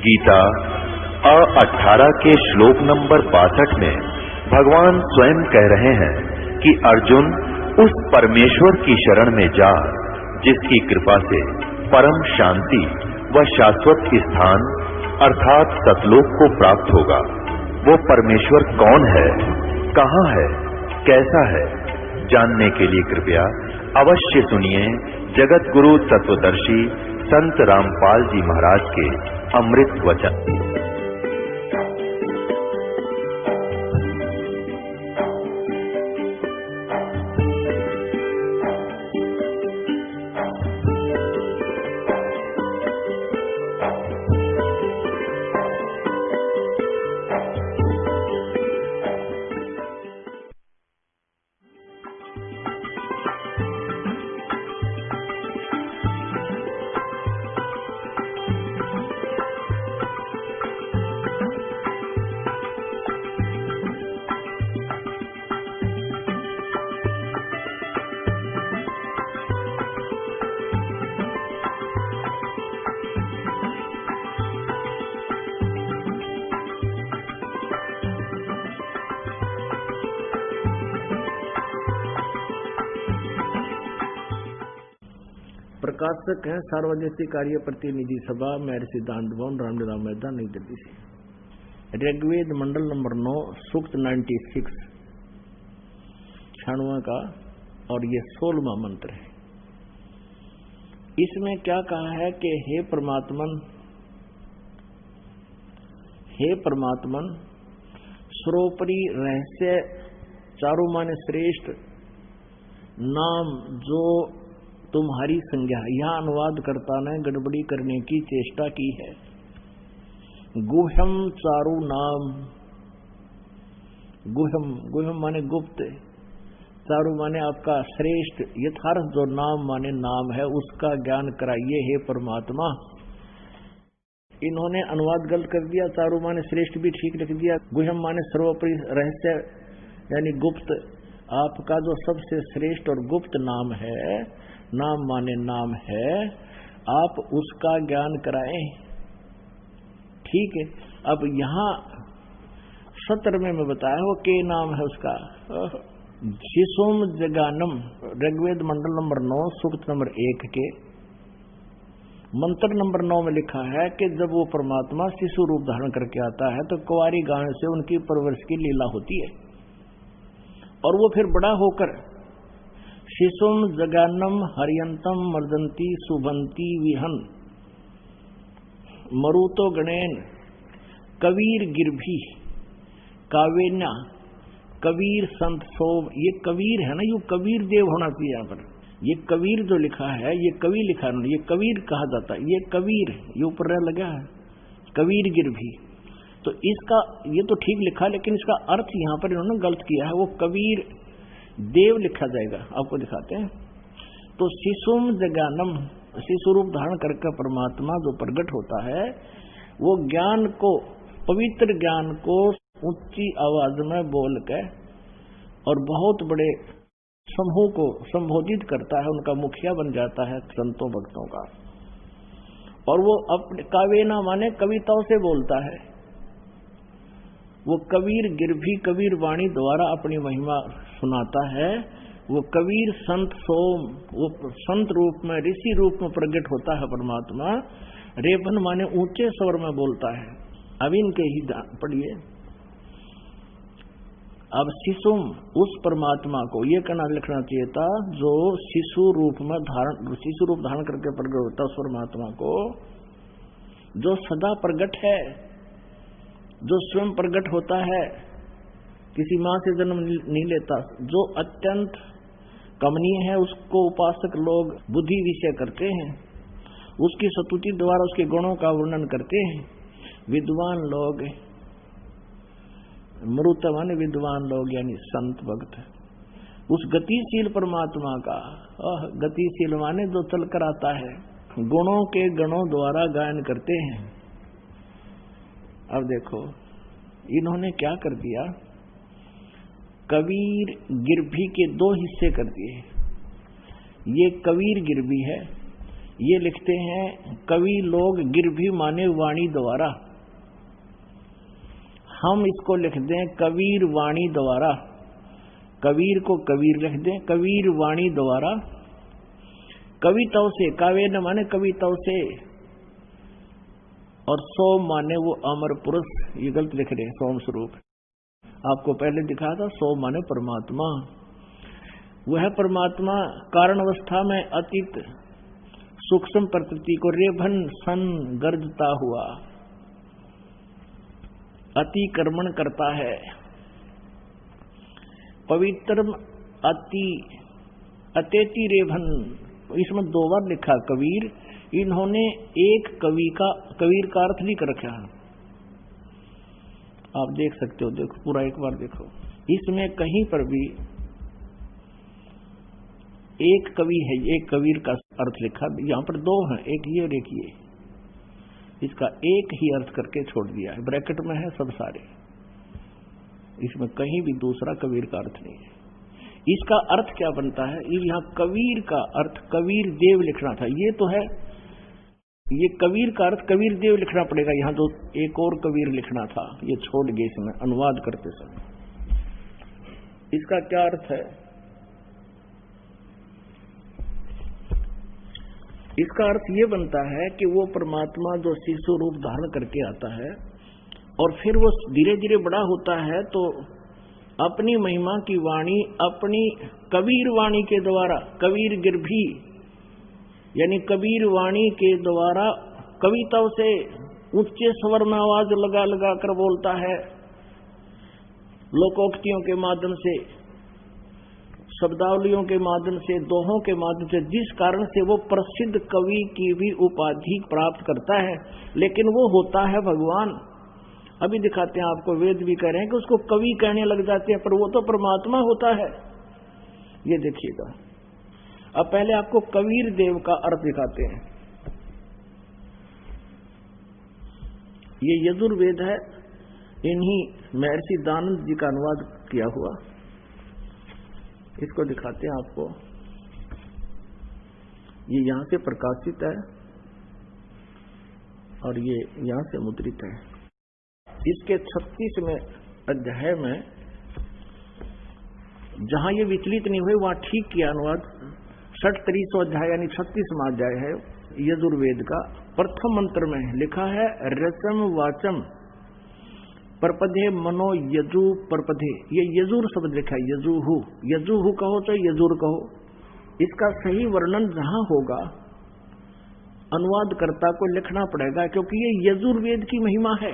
गीता 18 के श्लोक नंबर 62 में भगवान स्वयं कह रहे हैं कि अर्जुन उस परमेश्वर की शरण में जा जिसकी कृपा से परम शांति व शाश्वत स्थान अर्थात सतलोक को प्राप्त होगा। वो परमेश्वर कौन है, कहाँ है, कैसा है, जानने के लिए कृपया अवश्य सुनिए जगत गुरु तत्वदर्शी संत रामपाल जी महाराज के अमृत वचन। प्रकाशक है सार्वजनिक कार्य प्रतिनिधि सभा, मेयर सिद्धांत भवन, रामलीला मैदान, नई दिल्ली से। ऋग्वेद मंडल नंबर 9 सूक्त 96 96 का और ये 16वां मंत्र है। इसमें क्या कहा है कि हे परमात्मन सर्वोपरि रहस्य चारों माने श्रेष्ठ नाम जो तुम्हारी संज्ञा। यह अनुवादकर्ता ने गड़बड़ी करने की चेष्टा की है। गुह्यम चारु नाम, गुह्यम माने गुप्त, चारु माने आपका श्रेष्ठ यथार्थ जो नाम माने नाम है उसका ज्ञान कराइए हे परमात्मा। इन्होंने अनुवाद गलत कर दिया, चारु माने श्रेष्ठ भी ठीक लिख दिया, गुह्यम माने सर्वोपरि रहस्य यानी गुप्त। आपका जो सबसे श्रेष्ठ और गुप्त नाम है, नाम माने नाम है, आप उसका ज्ञान कराएं। ठीक है। अब यहां 17 में बताया हो के नाम है उसका शिशुम जगानम, ऋग्वेद मंडल नंबर 9 सूक्त नंबर 1 के मंत्र नंबर 9 में लिखा है कि जब वो परमात्मा शिशु रूप धारण करके आता है तो कुंवारी गाय से उनकी परवरिश की लीला होती है और वो फिर बड़ा होकर शिशुम जगानम हरियंतम मर्दंती सुभंती विहन मरुतो गणेन कबीर गिरभी कावेन्या कबीर संत सोम। ये कबीर है ना, ये कबीर देव होना चाहिए यहाँ पर। ये कबीर जो लिखा है ये कवि लिखा है, ये कबीर कहा जाता है। ये कबीर ये ऊपर लगा है कबीर गिरभी, तो इसका ये तो ठीक लिखा लेकिन इसका अर्थ यहाँ पर इन्होंने गलत किया है। वो कबीर देव लिखा जाएगा, आपको दिखाते हैं। तो शिशुम जगानम, शिशु रूप धारण करके परमात्मा जो प्रकट होता है वो ज्ञान को, पवित्र ज्ञान को ऊंची आवाज में बोल के और बहुत बड़े समूह को संबोधित करता है, उनका मुखिया बन जाता है संतों भक्तों का। और वो अपने कावेना माने कविताओं से बोलता है। वो कबीर गिरभी कबीर वाणी द्वारा अपनी महिमा सुनाता है। वो कबीर संत सोम, वो संत रूप में ऋषि रूप में प्रकट होता है परमात्मा। रेपन माने ऊंचे स्वर में बोलता है। अब इनके ही पढ़िए। अब शिशुम उस परमात्मा को ये कहना लिखना चाहिए था जो शिशु रूप धारण करके प्रकट होता है उस परमात्मा को, जो सदा प्रकट है, जो स्वयं प्रकट होता है, किसी मां से जन्म नहीं लेता, जो अत्यंत कमनीय है, उसको उपासक लोग बुद्धि विषय करते हैं, उसकी स्तुति द्वारा उसके गुणों का वर्णन करते हैं। विद्वान लोग, मरुतवन विद्वान लोग यानी संत भक्त, उस गतिशील परमात्मा का, गतिशील माने जो चल कर आता है, गुणों के गणों द्वारा गायन करते हैं। अब देखो इन्होंने क्या कर दिया, कबीर गिरभी के 2 हिस्से कर दिए। ये कबीर गिरभी है, ये लिखते हैं कवि लोग गिरभी माने वाणी द्वारा, हम इसको लिख दें कबीर वाणी द्वारा। कबीर को कबीर लिख दें, कबीर वाणी द्वारा। कविताओं से, काव्य न माने कविताओं से, और सोम माने वो अमर पुरुष, ये गलत लिख रहे हैं, सोम स्वरूप। आपको पहले दिखा था सोम माने परमात्मा, वह परमात्मा कारण अवस्था में अतीत सूक्ष्म प्रकृति को रेभन सन गर्जता हुआ अतिक्रमण करता है। पवित्र अति अतेति रेभन, इसमें 2 बार लिखा कबीर। इन्होंने एक कबीर का अर्थ लिख रखा है, आप देख सकते हो, देखो पूरा एक बार देखो। इसमें कहीं पर भी एक कवि है, एक कबीर का अर्थ लिखा, यहां पर 2 हैं, एक ये और एक ये, इसका एक ही अर्थ करके छोड़ दिया है, ब्रैकेट में है सब सारे, इसमें कहीं भी दूसरा कबीर का अर्थ नहीं है। इसका अर्थ क्या बनता है, यहां कबीर का अर्थ कबीर देव लिखना था, ये तो है, ये कबीर का अर्थ कबीर देव लिखना पड़ेगा, यहां तो एक और कबीर लिखना था, ये छोड़ गए इसमें अनुवाद करते समय। इसका क्या अर्थ है, इसका अर्थ ये बनता है कि वो परमात्मा जो शिशु रूप धारण करके आता है और फिर वो धीरे धीरे बड़ा होता है, तो अपनी महिमा की वाणी अपनी कबीर वाणी के द्वारा, कबीर गिरभी यानी कबीर वाणी के द्वारा कविताओं से ऊंचे स्वर में आवाज लगा लगा कर बोलता है, लोकोक्तियों के माध्यम से, शब्दावलियों के माध्यम से, दोहों के माध्यम से, जिस कारण से वो प्रसिद्ध कवि की भी उपाधि प्राप्त करता है। लेकिन वो होता है भगवान। अभी दिखाते हैं आपको, वेद भी कह रहे हैं कि उसको कवि कहने लग जाते हैं, पर वो तो परमात्मा होता है। ये देखिएगा, अब पहले आपको कबीर देव का अर्थ दिखाते हैं। ये यजुर्वेद है, इन्हीं महर्षि दानंद जी का अनुवाद किया हुआ, इसको दिखाते हैं आपको। ये यहां से प्रकाशित है और ये यहां से मुद्रित है। इसके 36वें अध्याय में जहां ये विचलित नहीं हुए वहां ठीक किया अनुवाद। 63वां अध्याय यानी 36वां अध्याय है यजुर्वेद का। प्रथम मंत्र में लिखा है रसम वाचम परपधे मनो यजु परपधे, ये यजुर शब्द लिखा है, यजुहु, यजुहु कहो तो यजुर कहो। इसका सही वर्णन जहां होगा अनुवादकर्ता को लिखना पड़ेगा, क्योंकि ये यजुर्वेद की महिमा है,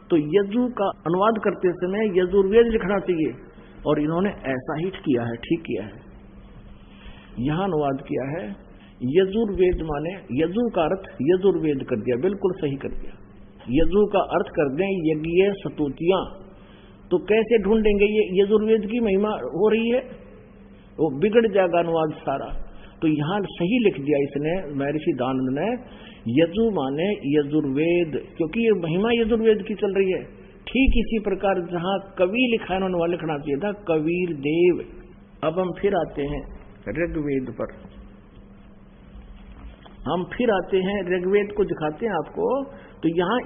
तो यजु का अनुवाद करते समय यजुर्वेद लिखना चाहिए, और इन्होंने ऐसा ही किया है, ठीक किया है। यहां अनुवाद किया है यजुर्वेद माने, यजु का अर्थ यजुर्वेद कर दिया, बिल्कुल सही कर दिया। यजु का अर्थ कर दें यज्ञ स्तुतियां, तो कैसे ढूंढेंगे ये यजुर्वेद की महिमा हो रही है, वो बिगड़ जाएगा अनुवाद सारा। तो यहां सही लिख दिया इसने, महर्षि दानंद ने, यजु माने यजुर्वेद, क्योंकि ये महिमा यजुर्वेद की चल रही है। ठीक इसी प्रकार जहां कवि लिखा है उन्होंने लिखना चाहिए था कबीर देव। अब हम फिर आते हैं ऋग्वेद पर, हम फिर आते हैं ऋग्वेद को दिखाते हैं आपको। तो यहाँ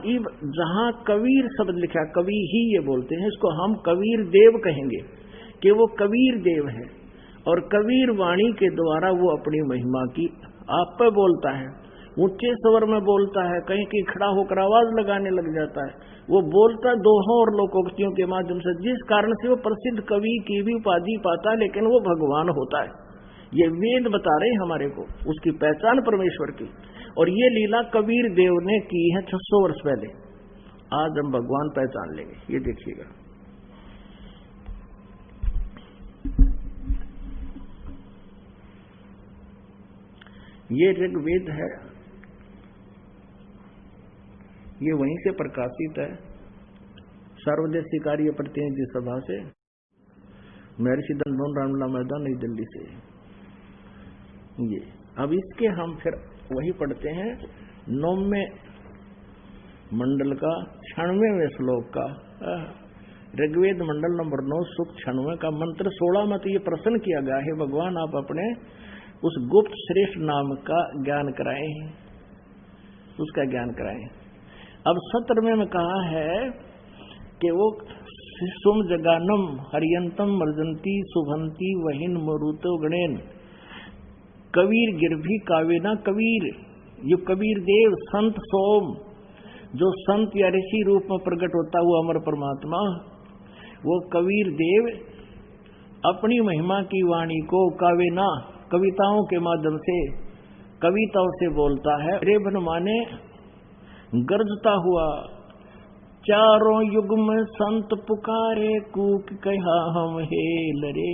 जहां कबीर शब्द लिखा, कवि ही ये बोलते हैं, इसको हम कबीर देव कहेंगे कि वो कबीर देव है, और कबीर वाणी के द्वारा वो अपनी महिमा की आप पे बोलता है, ऊंचे स्वर में बोलता है, कहीं कहीं खड़ा होकर आवाज लगाने लग जाता है। वो बोलता दोहों और लोकोक्तियों के माध्यम से, जिस कारण से वो प्रसिद्ध कवि की भी उपाधि पाता है, लेकिन वो भगवान होता है। ये वेद बता रहे हैं हमारे को उसकी पहचान परमेश्वर की, और ये लीला कबीर देव ने की है 600 वर्ष पहले। आज हम भगवान पहचान लेंगे, ये देखिएगा। ये ऋग्वेद है, ये वहीं से प्रकाशित है, सर्वदेशीय कार्य प्रतिनिधि सभा से, महर्षि दंडोन रामला मैदान नई दिल्ली से। ये अब इसके हम फिर वही पढ़ते हैं 9वें मंडल का 96वें श्लोक का, ऋग्वेद मंडल नंबर 9 सूक्त 96 का मंत्र 16 में तो ये प्रश्न किया गया है, भगवान आप अपने उस गुप्त श्रेष्ठ नाम का ज्ञान कराए, उसका ज्ञान कराए। अब 17वें में कहा है कि वो सुम जगानम हरियंतम मर्जंती शुभंती वहिन मरुतो गणेन कबीर गिरभी कावेना कबीर। यो कबीर देव संत सोम, जो संत या ऋषि रूप में प्रकट होता हुआ अमर परमात्मा, वो कबीर देव अपनी महिमा की वाणी को कावेना कविताओं के माध्यम से, कविताओं से बोलता है। रेबन माने गरजता हुआ, चारों युग में संत पुकारे कूक कहा हम हेल रे।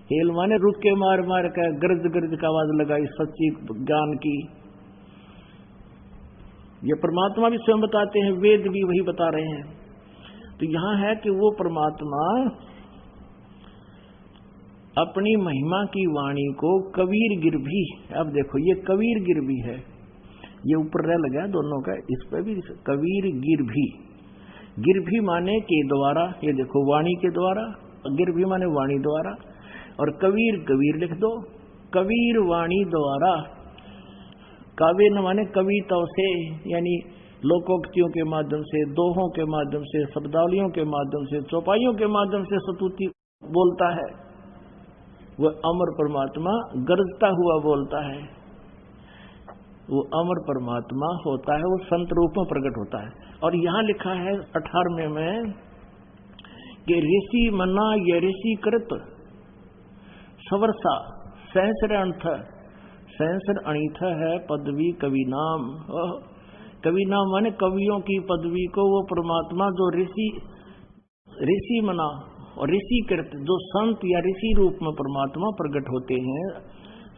हेल माने रुक के मार मार कर गरज गरज का आवाज लगाई सच्ची ज्ञान की। ये परमात्मा भी स्वयं बताते हैं, वेद भी वही बता रहे हैं। तो यहां है कि वो परमात्मा अपनी महिमा की वाणी को कबीर गिरभी, अब देखो ये कबीर गिरभी है, ये ऊपर रह लगा दोनों का, इस पर भी कबीर गिरभी। गिरभी माने के द्वारा, ये देखो वाणी के द्वारा, गिरभी माने वाणी द्वारा, और कबीर कबीर लिख दो, कबीर वाणी द्वारा। काव्य न माने कविताओं से, यानी लोकोक्तियों के माध्यम से, दोहों के माध्यम से, शब्दावलियों के माध्यम से, चौपाइयों के माध्यम से स्तुति बोलता है। वह अमर परमात्मा गरजता हुआ बोलता है, वो अमर परमात्मा होता है, वो संत रूप में प्रकट होता है। और यहां लिखा है 18वें में कि ऋषि मना ये ऋषि कृत सवरसा सहस्र अंथ, सहस्र अणिथ है पदवी कवि नाम। कवि नाम माने कवियों की पदवी को वो परमात्मा जो ऋषि मना और ऋषि कृत, जो संत या ऋषि रूप में परमात्मा प्रकट होते हैं,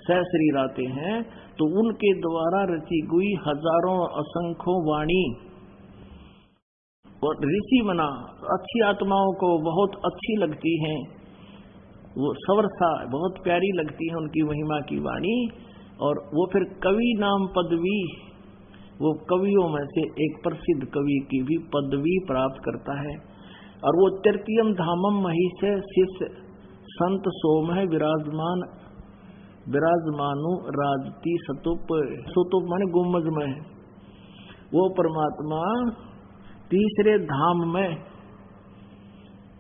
सहस्रीर आते हैं, तो उनके द्वारा रची हुई हजारों असंख्यों वाणी, और ऋषि मना अच्छी आत्माओं को बहुत अच्छी लगती हैं, वो सवरसा बहुत प्यारी लगती है उनकी महिमा की वाणी। और वो फिर कवि नाम पदवी, वो कवियों में से एक प्रसिद्ध कवि की भी पदवी प्राप्त करता है। और वो तृतीयम धामम महिष शिष्य संत सोम है विराजमान, विराजमानु राजती सतुप, सतुप माने गुम्बज में, वो परमात्मा तीसरे धाम में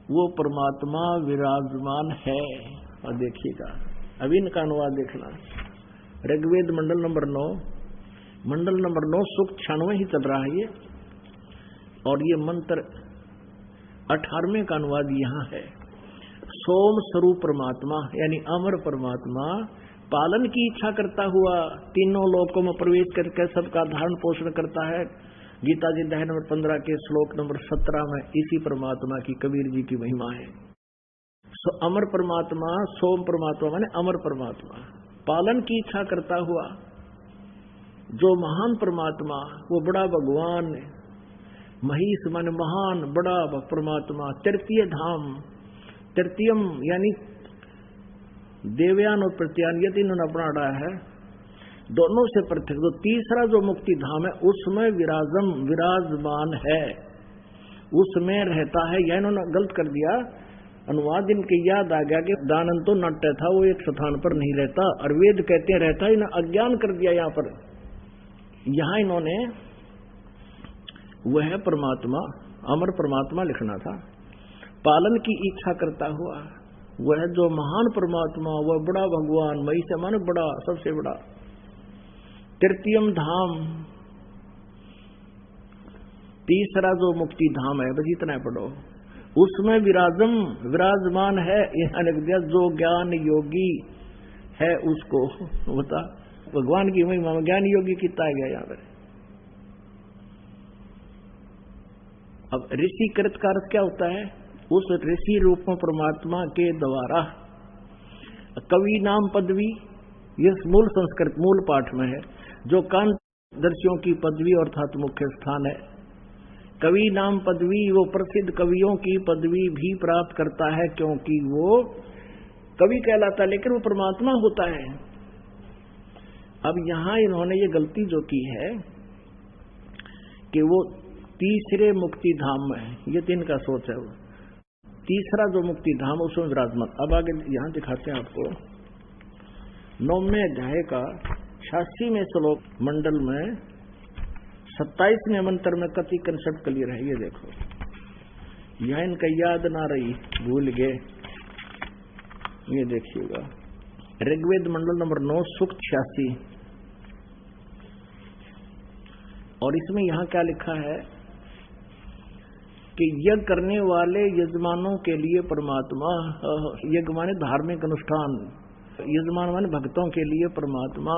वो परमात्मा विराजमान है। और देखिएगा अभी इनका अनुवाद देखना, ऋग्वेद मंडल नंबर 9, मंडल नंबर 9 सूक्त 96 ही चल रहा है ये, और ये मंत्र 18वें का अनुवाद यहाँ है। सोम स्वरूप परमात्मा यानी अमर परमात्मा पालन की इच्छा करता हुआ तीनों लोकों में प्रवेश करके सबका धारण पोषण करता है। गीता जी अध्याय नंबर 15 के श्लोक नंबर 17 में इसी परमात्मा की कबीर जी की महिमा है। अमर परमात्मा, सोम परमात्मा माने अमर परमात्मा, पालन की इच्छा करता हुआ जो महान परमात्मा, वो बड़ा भगवान, महिष माने महान बड़ा परमात्मा, तृतीय धाम, तृतीयम यानी देवयान और प्रत्यान, ये तीनों ने अपना है, दोनों से पृथक। तो तीसरा जो मुक्ति धाम है उसमें विराजमान है, उसमें रहता है। यह इन्होंने गलत कर दिया अनुवाद, इनके याद आ गया कि दानंद तो नट्य था, वो एक स्थान पर नहीं रहता, और वेद कहते रहता है, इन्होंने अज्ञान कर दिया यहाँ पर। यहाँ इन्होंने वह परमात्मा अमर परमात्मा लिखना था, पालन की इच्छा करता हुआ, वह जो महान परमात्मा, वह बड़ा भगवान, मई से माने बड़ा, सबसे बड़ा, तृतीयम धाम, तीसरा जो मुक्ति धाम है, बस इतना पढ़ो, उसमें विराजमान है। जो ज्ञान योगी है उसको बता, भगवान की महिमा में ज्ञान योगी कितना है गया यहाँ पर। अब ऋषि कृत का अर्थ क्या होता है? उस ऋषि रूप में परमात्मा के द्वारा कवि नाम पदवी, ये मूल संस्कृत मूल पाठ में है, जो कांतदर्शियों की पदवी अर्थात मुख्य स्थान है। कवि नाम पदवी, वो प्रसिद्ध कवियों की पदवी भी प्राप्त करता है, क्योंकि वो कवि कहलाता है, लेकिन वो परमात्मा होता है। अब यहां इन्होंने ये गलती जो की है कि वो तीसरे मुक्ति धाम में है, ये तीन का सोच है, वो तीसरा जो मुक्ति धाम उसमें विराजमान। अब आगे यहां दिखाते हैं आपको, 9वें अध्याय का 86वें श्लोक मंडल में 27वें मंत्र में कति कंसेप्ट क्लियर है। ये देखो, यह इनका याद ना रही, भूल गए। ये देखिएगा, ऋग्वेद मंडल नंबर 9 सूक्त 86, और इसमें यहां क्या लिखा है कि यज्ञ करने वाले यजमानों के लिए परमात्मा, यज्ञ माने धार्मिक अनुष्ठान, यजमान माने भक्तों के लिए परमात्मा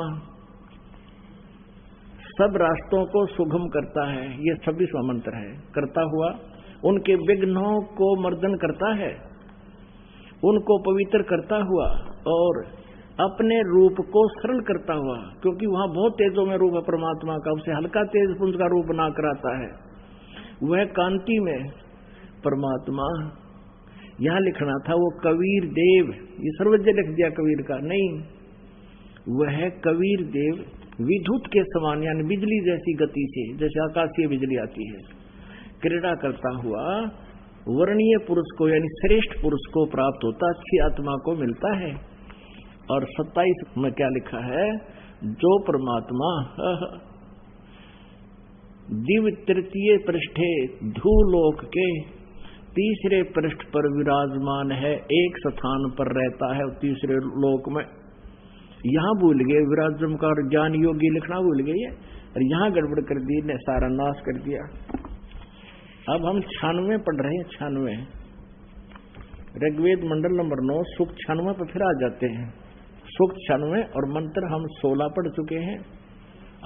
सब रास्तों को सुगम करता है। ये 26वां मंत्र है। करता हुआ उनके विघ्नों को मर्दन करता है, उनको पवित्र करता हुआ और अपने रूप को सरल करता हुआ, क्योंकि वहां बहुत तेजों में रूप है परमात्मा का, उसे हल्का तेज पुंज का रूप बना कराता है। वह कांति में परमात्मा, यहां लिखना था वो कबीर देव, ये सर्वज्ञ लिख दिया कबीर का, नहीं, वह कबीर देव विद्युत के समान यानी बिजली जैसी गति से, जैसे आकाशीय बिजली आती है, क्रीड़ा करता हुआ वर्णीय पुरुष को यानी श्रेष्ठ पुरुष को प्राप्त होता, अच्छी आत्मा को मिलता है। और 27 में क्या लिखा है, जो परमात्मा दिव्य तृतीय पृष्ठे धूलोक के तीसरे पृष्ठ पर विराजमान है, एक स्थान पर रहता है तीसरे लोक में। यहां भूल गए विराजम का ज्ञान योगी लिखना भूल गए, और यहां गड़बड़ कर दी ने, सारा नाश कर दिया। अब हम 96 पढ़ रहे हैं, 96 ऋग्वेद मंडल नंबर 9 सूक्त 96 पर फिर आ जाते हैं। सूक्त 96 और मंत्र हम 16 पढ़ चुके हैं।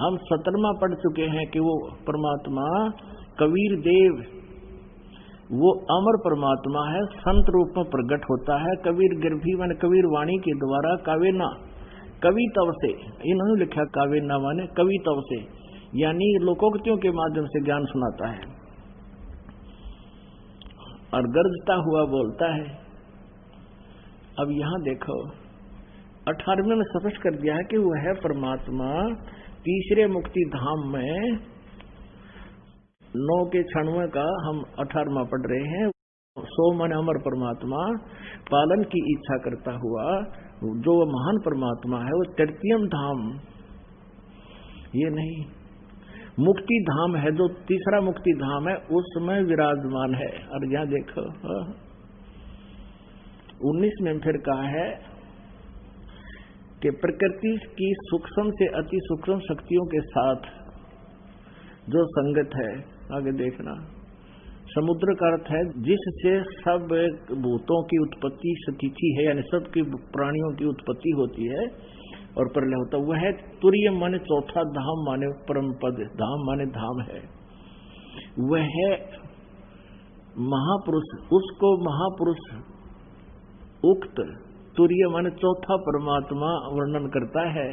हम 17वां पढ़ चुके हैं कि वो परमात्मा कबीर देव, वो अमर परमात्मा है, संत रूप में प्रकट होता है। कबीर गिरभी माने कबीर वाणी के द्वारा, कावेना कवितव से, इन्होंने लिखा कावेना माने कवितव से, यानी लोकोक्तियों के माध्यम से ज्ञान सुनाता है और गरजता हुआ बोलता है। अब यहां देखो 18वें में स्पष्ट कर दिया है कि वह है परमात्मा तीसरे मुक्ति धाम में। 9 के 96 का हम 18वां पढ़ रहे हैं। 100 मन अमर परमात्मा पालन की इच्छा करता हुआ जो महान परमात्मा है, वो तृतीयम धाम, ये नहीं मुक्ति धाम है, जो तीसरा मुक्ति धाम है उसमें विराजमान है। और यहां देखो 19 में फिर कहा है कि प्रकृति की सूक्ष्म से अति सूक्ष्म शक्तियों के साथ जो संगत है, आगे देखना, समुद्र का अर्थ है जिससे सब भूतों की उत्पत्ति स्थिति है, यानी सबकी प्राणियों की उत्पत्ति होती है और प्रलय होता है। वह तुरीय माने चौथा, धाम माने परम पद, धाम माने धाम है। वह महापुरुष, उसको महापुरुष उक्त तुरीय माने चौथा परमात्मा वर्णन करता है।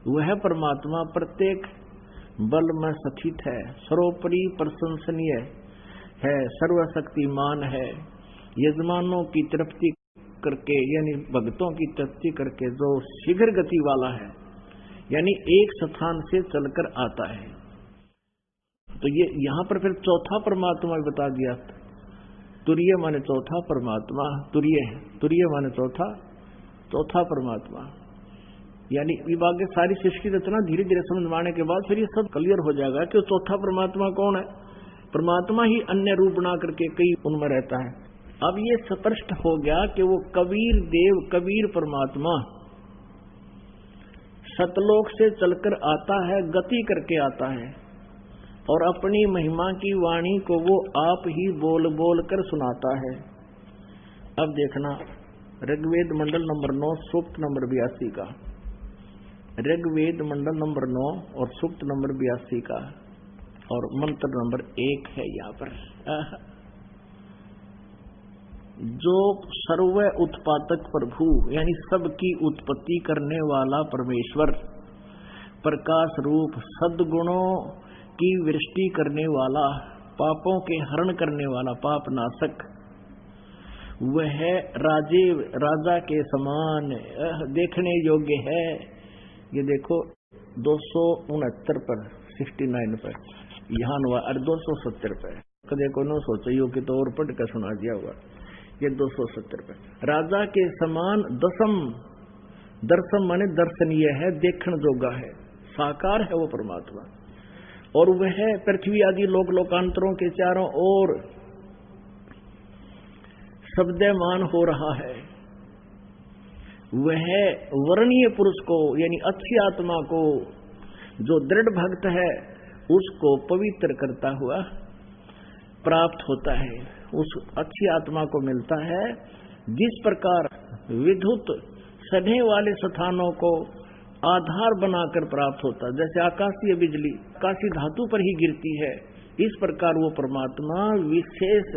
वह परमात्मा प्रत्येक बल में स्थित है, सर्वोपरि प्रशंसनीय है, सर्वशक्तिमान है, यजमानों की तृप्ति करके यानी भक्तों की तृप्ति करके जो शीघ्र गति वाला है, यानी एक स्थान से चलकर आता है। तो ये यहां पर फिर चौथा परमात्मा बता दिया। तुरीय माने चौथा परमात्मा, तुरीय माने चौथा परमात्मा, यानी विभाग के सारी सृष्टि रचना धीरे धीरे समझ में आने के बाद फिर ये सब क्लियर हो जाएगा कि चौथा परमात्मा कौन है। परमात्मा ही अन्य रूप बना करके कई उनमें रहता है। अब ये स्पष्ट हो गया कि वो कबीर देव, कबीर परमात्मा सतलोक से चलकर आता है, गति करके आता है और अपनी महिमा की वाणी को वो आप ही बोल बोल कर सुनाता है। अब देखना ऋग्वेद मंडल नंबर 9 सूक्त नंबर 82 का, ऋग्वेद मंडल नंबर 9 और सूक्त नंबर 82 का और मंत्र नंबर 1 है यहाँ पर। जो सर्व उत्पादक प्रभु यानी सबकी उत्पत्ति करने वाला परमेश्वर, प्रकाश रूप सद्गुणों की वृष्टि करने वाला, पापों के हरण करने वाला, पाप नाशक, वह राजा के समान देखने योग्य है। ये देखो 269 पर 69 पर यहाँ और 270 पर कदे को न सोचो कि तो और पढ़ कर सुना दिया हुआ। ये 270 पर राजा के समान दसम दर्शन माने दर्शनीय है, देखण जोगा है, साकार है वो परमात्मा। और वह पृथ्वी आदि लोक लोकांतरों के चारों ओर शब्दमान हो रहा है। वह वर्णीय पुरुष को यानी अच्छी आत्मा को, जो दृढ़ भक्त है, उसको पवित्र करता हुआ प्राप्त होता है, उस अच्छी आत्मा को मिलता है। जिस प्रकार विद्युत सधे वाले स्थानों को आधार बनाकर प्राप्त होता, जैसे आकाशीय बिजली आकाशीय धातु पर ही गिरती है, इस प्रकार वो परमात्मा विशेष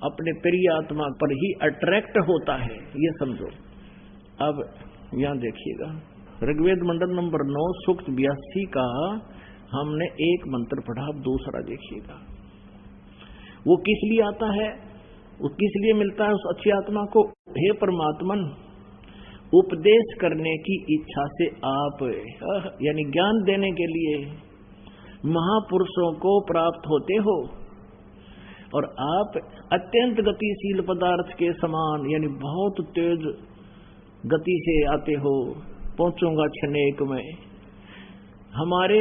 अपने प्रिय आत्मा पर ही अट्रैक्ट होता है, ये समझो। अब यहां देखिएगा, ऋग्वेद मंडल नंबर 9 सूक्त 82 का हमने एक मंत्र पढ़ा। अब दूसरा देखिएगा, वो किस लिए आता है, वो किस लिए मिलता है उस अच्छी आत्मा को। हे परमात्मन, उपदेश करने की इच्छा से आप यानी ज्ञान देने के लिए महापुरुषों को प्राप्त होते हो, और आप अत्यंत गतिशील पदार्थ के समान यानी बहुत तेज गति से आते हो, पहुंचूंगा क्षणेक में, हमारे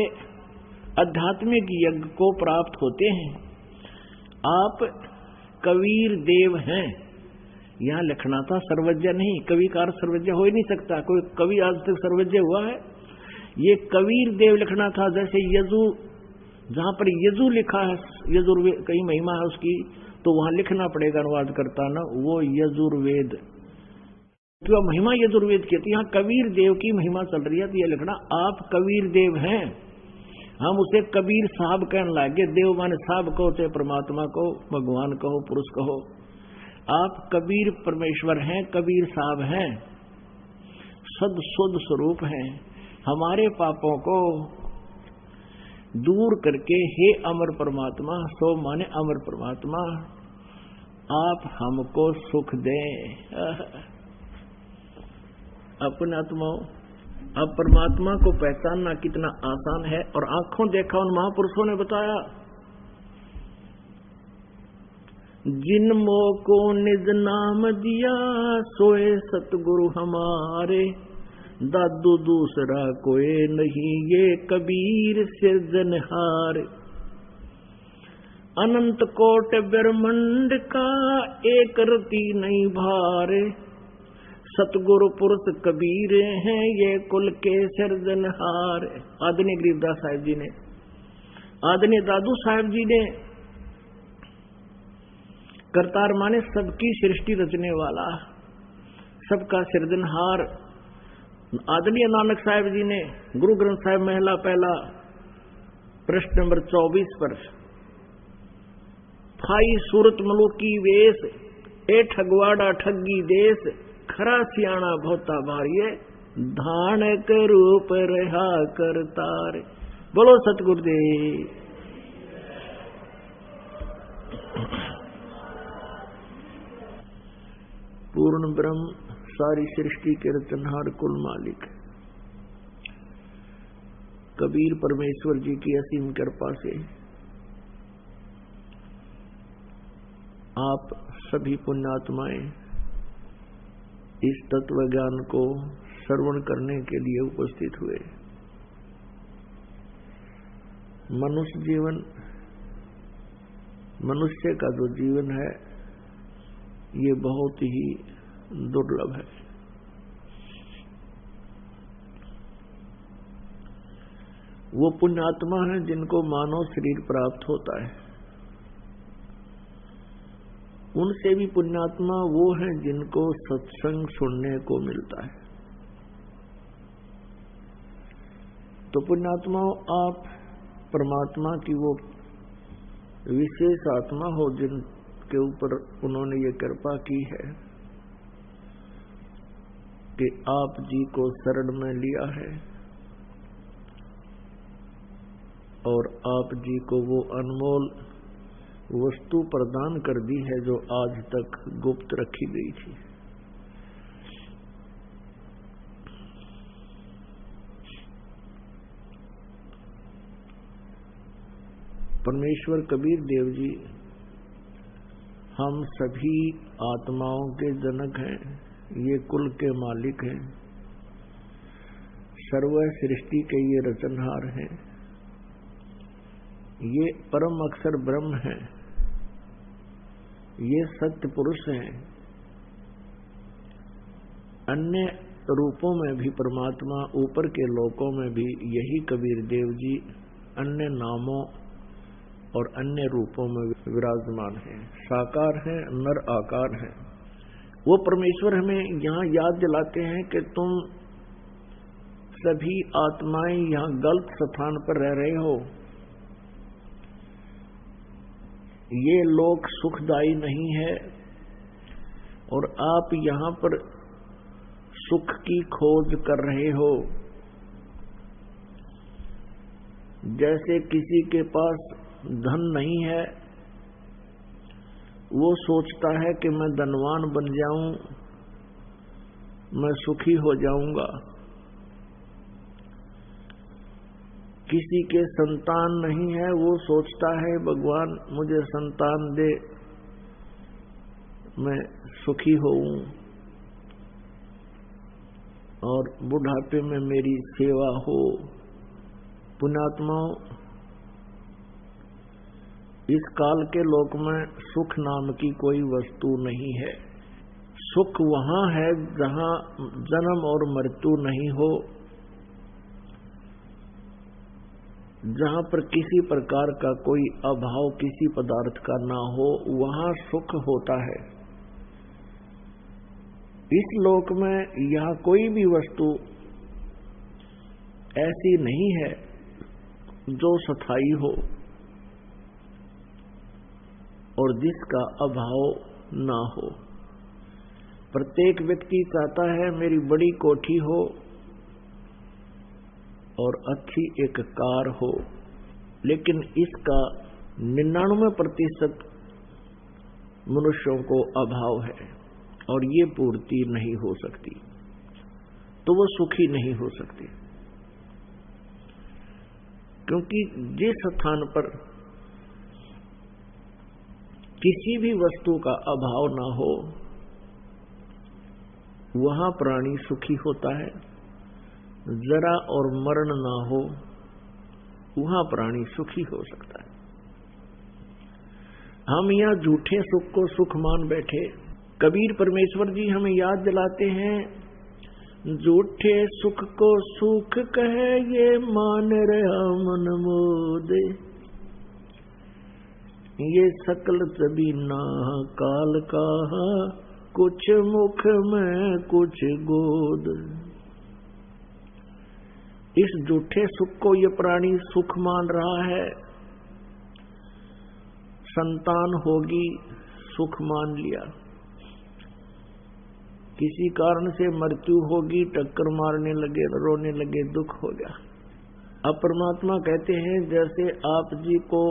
आध्यात्मिक यज्ञ को प्राप्त होते हैं। आप कबीर देव हैं। यहां लिखना था सर्वज्ञ नहीं, कवि का अर्थ सर्वज्ञ हो ही नहीं सकता, कोई कवि आज तक सर्वज्ञ हुआ है? ये कबीर देव लिखना था। जैसे यजु, जहां पर यजु लिखा है, यजुर्वेद कई महिमा है उसकी, तो वहां लिखना पड़ेगा अनुवाद करता ना, वो यजुर्वेद, तो महिमा यजुर्वेद की थी। यहाँ कबीर देव की महिमा चल रही है, तो ये लिखना आप कबीर देव हैं। हम उसे कबीर साहब कहने लगे। देव माने साहब कहो, चाहे परमात्मा को, भगवान कहो, पुरुष कहो। आप कबीर परमेश्वर हैं, कबीर साहब हैं, सद शुद्ध स्वरूप हैं। हमारे पापों को दूर करके हे अमर परमात्मा, सो माने अमर परमात्मा, आप हमको सुख दें। अपने आत्माओं, अब परमात्मा को पहचानना कितना आसान है, और आंखों देखा उन महापुरुषों ने बताया। जिन मोह को निज नाम दिया, सोए सतगुरु हमारे, दादू दूसरा कोई नहीं, ये कबीर सिरजनहार। अनंत कोट ब्रह्मांड का एक रति नहीं भारे, सतगुरु पुरुष कबीर हैं, ये कुल के सिरजनहार। आदरणीय गरीबदास साहिब जी ने, आदरणीय दादू साहिब जी ने, करतार माने सबकी सृष्टि रचने वाला, सबका सिरजनहार। आदरणीय नानक साहिब जी ने गुरु ग्रंथ साहिब महला पहला प्रश्न नंबर 24 पर, फाई सूरत मलुकी वेश, ए ठगवाड़ा ठगी देश, खरा सियाणा भोता भारिये, धानक रूप रहा करतार। बोलो सतगुरुदेव। पूर्ण ब्रह्म, सारी सृष्टि के रचनहार, कुल मालिक कबीर परमेश्वर जी की असीम कृपा से आप सभी पुण्यात्माएं इस तत्व ज्ञान को श्रवण करने के लिए उपस्थित हुए। मनुष्य जीवन, मनुष्य का जो जीवन है, ये बहुत ही दुर्लभ है। वो पुण्यात्मा है जिनको मानव शरीर प्राप्त होता है। उनसे भी पुण्यात्मा वो हैं जिनको सत्संग सुनने को मिलता है। तो पुण्यात्माओं, आप परमात्मा की वो विशेष आत्मा हो जिनके ऊपर उन्होंने ये कृपा की है कि आप जी को शरण में लिया है और आप जी को वो अनमोल वस्तु प्रदान कर दी है जो आज तक गुप्त रखी गई थी। परमेश्वर कबीर देव जी हम सभी आत्माओं के जनक हैं, ये कुल के मालिक हैं। सर्व सृष्टि के ये रचनहार हैं, ये परम अक्षर ब्रह्म है, ये सत्य पुरुष हैं। अन्य रूपों में भी परमात्मा, ऊपर के लोकों में भी यही कबीर देव जी अन्य नामों और अन्य रूपों में विराजमान हैं, साकार हैं, नर आकार हैं। वो परमेश्वर हमें यहाँ याद दिलाते हैं कि तुम सभी आत्माएं यहाँ गलत स्थान पर रह रहे हो। ये लोक सुखदायी नहीं है और आप यहाँ पर सुख की खोज कर रहे हो। जैसे किसी के पास धन नहीं है, वो सोचता है कि मैं धनवान बन जाऊं, मैं सुखी हो जाऊंगा। किसी के संतान नहीं है, वो सोचता है भगवान मुझे संतान दे, मैं सुखी होऊं और बुढ़ापे में मेरी सेवा हो। पुण्यात्माओं, इस काल के लोक में सुख नाम की कोई वस्तु नहीं है। सुख वहां है जहां जन्म और मृत्यु नहीं हो, जहां पर किसी प्रकार का कोई अभाव किसी पदार्थ का ना हो, वहां सुख होता है। इस लोक में यह कोई भी वस्तु ऐसी नहीं है जो स्थायी हो और जिसका अभाव ना हो। प्रत्येक व्यक्ति चाहता है मेरी बड़ी कोठी हो और अच्छी एक कार हो, लेकिन इसका 99% मनुष्यों को अभाव है और ये पूर्ति नहीं हो सकती, तो वो सुखी नहीं हो सकते। क्योंकि जिस स्थान पर किसी भी वस्तु का अभाव ना हो, वहां प्राणी सुखी होता है। जरा और मरण ना हो, वहां प्राणी सुखी हो सकता है। हम यहाँ झूठे सुख को सुख मान बैठे। कबीर परमेश्वर जी हमें याद दिलाते हैं, झूठे सुख को सुख कहे ये मान रहा मन मोदे, ये सकल सभी ना काल का, कुछ मुख में कुछ गोद। इस झूठे सुख को ये प्राणी सुख मान रहा है। संतान होगी, सुख मान लिया। किसी कारण से मृत्यु होगी, टक्कर मारने लगे, रोने लगे, दुख हो गया। अब परमात्मा कहते हैं जैसे आप जी को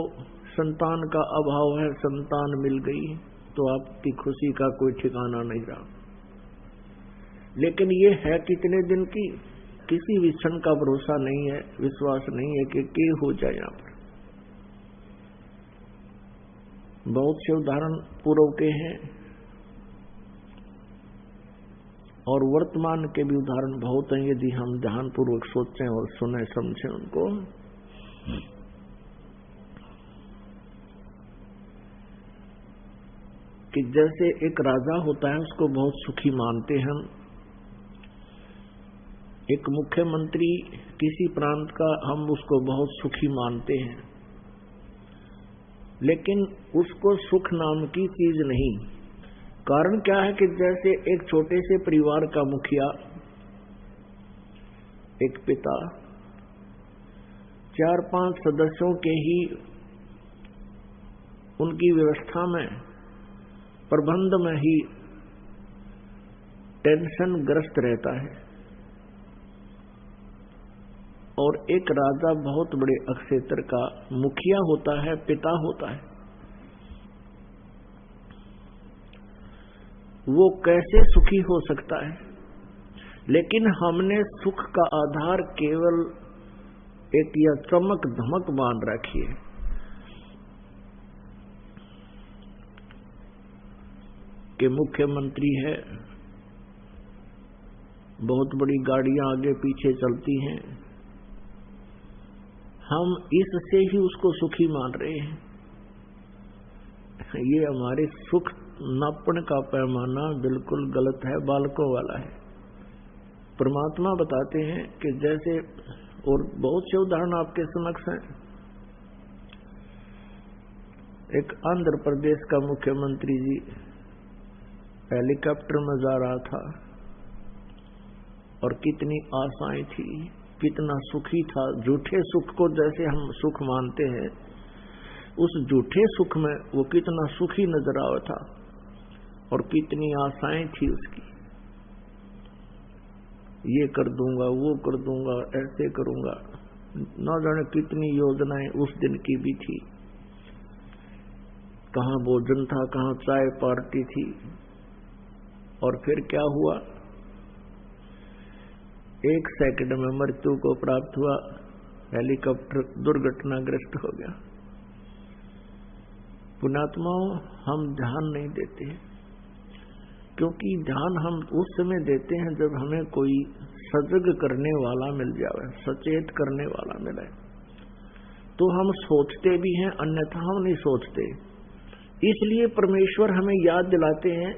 संतान का अभाव है, संतान मिल गई तो आपकी खुशी का कोई ठिकाना नहीं रहा। लेकिन ये है कितने दिन की, किसी भी क्षण का भरोसा नहीं है, विश्वास नहीं है कि हो जाए। यहाँ पर बहुत से उदाहरण पूर्व के हैं और वर्तमान के भी उदाहरण बहुत हैं, यदि हम ध्यानपूर्वक सोचें और सुने समझें उनको। कि जैसे एक राजा होता है, उसको बहुत सुखी मानते हैं। एक मुख्यमंत्री किसी प्रांत का, हम उसको बहुत सुखी मानते हैं, लेकिन उसको सुख नाम की चीज नहीं। कारण क्या है कि जैसे एक छोटे से परिवार का मुखिया, एक पिता 4-5 सदस्यों के ही उनकी व्यवस्था में, प्रबंध में ही टेंशन ग्रस्त रहता है, और एक राजा बहुत बड़े क्षेत्र का मुखिया होता है, पिता होता है। वो कैसे सुखी हो सकता है? लेकिन हमने सुख का आधार केवल एक या चमक धमक मान रखी है। कि मुख्यमंत्री है, बहुत बड़ी गाड़ियां आगे पीछे चलती हैं, हम इससे ही उसको सुखी मान रहे हैं। ये हमारे सुख नापने का पैमाना बिल्कुल गलत है, बालकों वाला है। परमात्मा बताते हैं कि जैसे, और बहुत से उदाहरण आपके समक्ष हैं। एक आंध्र प्रदेश का मुख्यमंत्री जी हेलीकॉप्टर में जा रहा था और कितनी आशाएं थी, कितना सुखी था। झूठे सुख को जैसे हम सुख मानते हैं, उस झूठे सुख में वो कितना सुखी नजर आ था और कितनी आशाएं थी उसकी। ये कर दूंगा, वो कर दूंगा, ऐसे करूंगा, ना जाने कितनी योजनाएं उस दिन की भी थी। कहाँ भोजन था, कहाँ चाय पार्टी थी। और फिर क्या हुआ, 1 सेकंड में मृत्यु को प्राप्त हुआ, हेलीकॉप्टर दुर्घटनाग्रस्त हो गया। पुण्यात्माओं, हम ध्यान नहीं देते, क्योंकि ध्यान हम उस समय देते हैं जब हमें कोई सजग करने वाला मिल जाए, सचेत करने वाला मिले, तो हम सोचते भी हैं, अन्यथा हम नहीं सोचते। इसलिए परमेश्वर हमें याद दिलाते हैं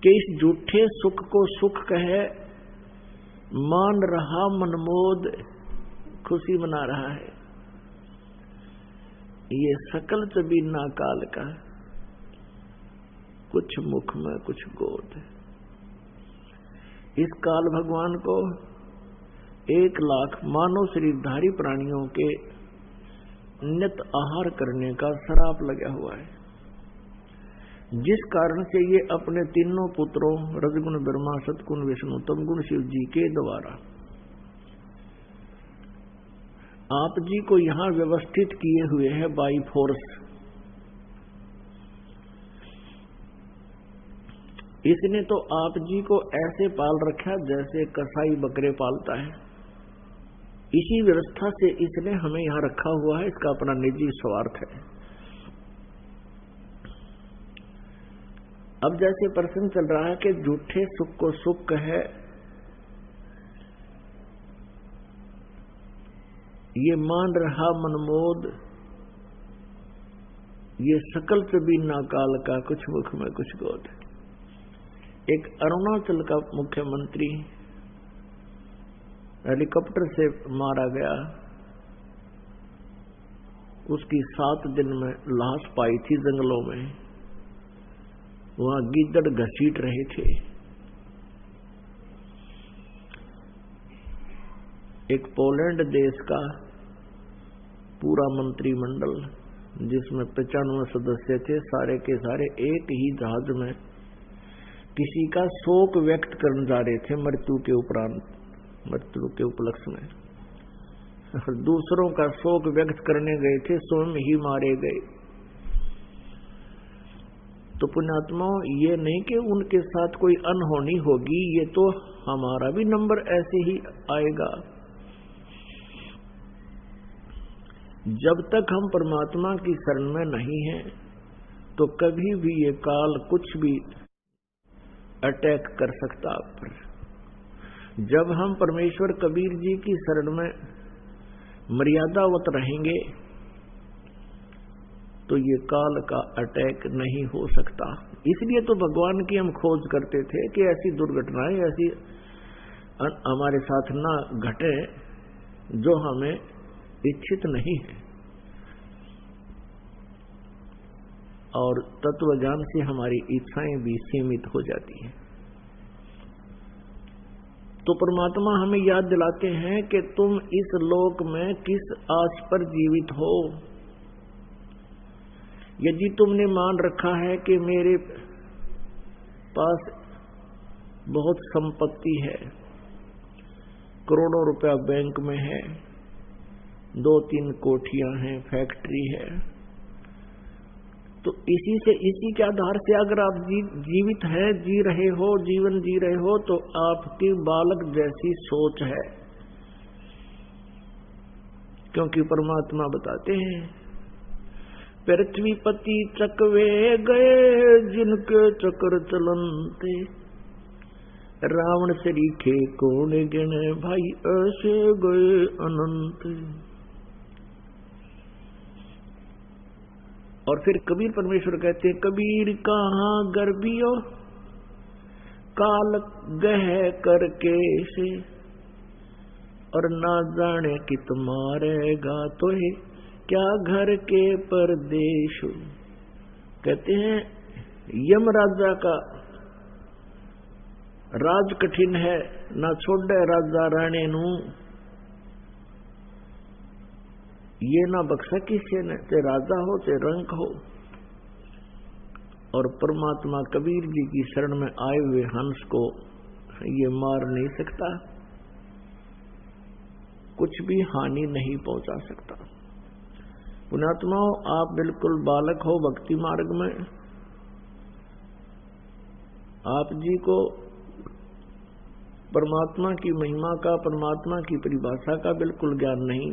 कि इस झूठे सुख को सुख कहे, मान रहा मनमोद, खुशी मना रहा है। ये सकल चबीना काल का, कुछ मुख में कुछ गोद। इस काल भगवान को 1 लाख मानव शरीरधारी प्राणियों के नित आहार करने का श्राप लगा हुआ है, जिस कारण से ये अपने तीनों पुत्रों रजगुण ब्रह्मा, सतगुण विष्णु, तमगुण शिव जी के द्वारा आप जी को यहां व्यवस्थित किए हुए हैं बाई फोर्स। इसने तो आप जी को ऐसे पाल रखा जैसे कसाई बकरे पालता है। इसी व्यवस्था से इसने हमें यहां रखा हुआ है, इसका अपना निजी स्वार्थ है। अब जैसे प्रश्न चल रहा है कि झूठे सुख को सुख कहे, ये मान रहा मनमोद, ये सकल चबीना काल का, कुछ मुख में कुछ गोद। एक अरुणाचल का मुख्यमंत्री हेलीकॉप्टर से मारा गया, उसकी 7 दिन में लाश पाई थी जंगलों में, वहां गीदड़ घसीट रहे थे। एक पोलैंड देश का पूरा मंत्रिमंडल, जिसमें 95 सदस्य थे, सारे के सारे एक ही जहाज में किसी का शोक व्यक्त करने जा रहे थे मृत्यु के उपरांत, मृत्यु के उपलक्ष्य में दूसरों का शोक व्यक्त करने गए थे, स्वयं ही मारे गए। तो पुण्यात्माओं, ये नहीं कि उनके साथ कोई अनहोनी होगी, ये तो हमारा भी नंबर ऐसे ही आएगा। जब तक हम परमात्मा की शरण में नहीं हैं, तो कभी भी ये काल कुछ भी अटैक कर सकता आप पर। जब हम परमेश्वर कबीर जी की शरण में मर्यादावत रहेंगे, तो ये काल का अटैक नहीं हो सकता। इसलिए तो भगवान की हम खोज करते थे कि ऐसी दुर्घटनाएं, ऐसी हमारे साथ ना घटे जो हमें इच्छित नहीं है। और तत्व ज्ञान से हमारी इच्छाएं भी सीमित हो जाती हैं। तो परमात्मा हमें याद दिलाते हैं कि तुम इस लोक में किस आस पर जीवित हो। यदि तुमने मान रखा है कि मेरे पास बहुत संपत्ति है, करोड़ों रुपया बैंक में है, 2-3 कोठियां हैं, फैक्ट्री है, तो इसी के आधार से अगर आप जीवित हैं, जी रहे हो, जीवन जी रहे हो, तो आपकी बालक जैसी सोच है। क्योंकि परमात्मा बताते हैं, पृथ्वीपति चकवे गए जिनके चक्र चलनते, रावण सरीखे कौन गिने, भाई ऐसे गए अनंत। और फिर कबीर परमेश्वर कहते हैं, कबीर कहाँ गर्भियो काल गह करके से, और ना जाने कि तुम्हारेगा तो है क्या घर के परदेश। कहते हैं यम राजा का राज कठिन है, ना छोड़े राजा राणे नू, ये ना बख्शा किसी ने, चाहे राजा हो चाहे रंक हो। और परमात्मा कबीर जी की शरण में आए हुए हंस को ये मार नहीं सकता, कुछ भी हानि नहीं पहुंचा सकता। पुण्यात्माओं, आप बिल्कुल बालक हो भक्ति मार्ग में, आप जी को परमात्मा की महिमा का, परमात्मा की परिभाषा का बिल्कुल ज्ञान नहीं।